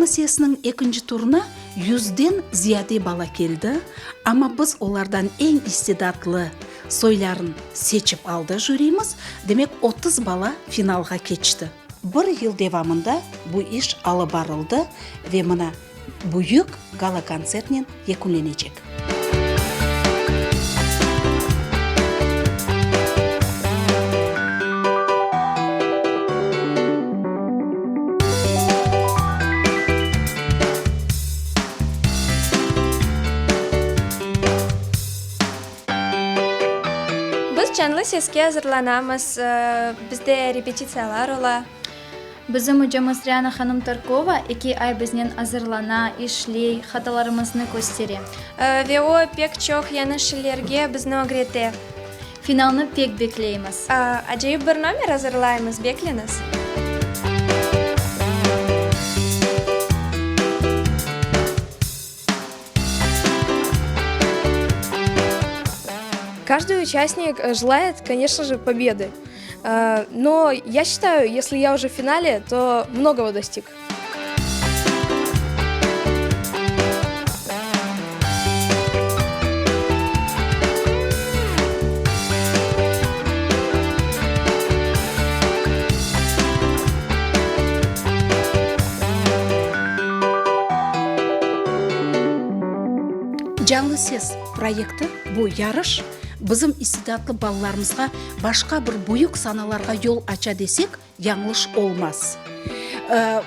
жаңы сесінің екінші турына 100-ден зияде бала келді, ама біз олардан ең истедатлы сойларын сечіп алды жюриміз, демек 30 бала финалға кетішті. Бір ел девамында бұл іш алы барылды ве мына бұйық гала концертнен екуленечек. Жанлы сеске hazırlanамыз, бізде репетициялар ола. Bizim hocamız Riyana Hanım Tarkova 2 ay biznен hazırlana, ишлей, хаталарымызны көстере. Ве о пек чоқ яны шілерге бізді огрете. Финалны пек беклейміз. Ажайып бір номер hazırlayымыз, бекленіз. Каждый участник желает, конечно же, победы. Но я считаю, если я уже в финале, то многого достиг. Жаңлы сес проекті бұл ярыш bizim istidatlı балаларымызға башқа бір бұйық саналарға yol ача десек, яңлыш олмас.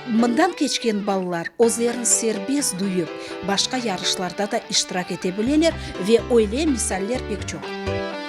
Мындан кечкен балалар өздерін сербез дүйіп, башқа ярышларда да иштирак ете білелер ве ойле мисаллер пек жоқ.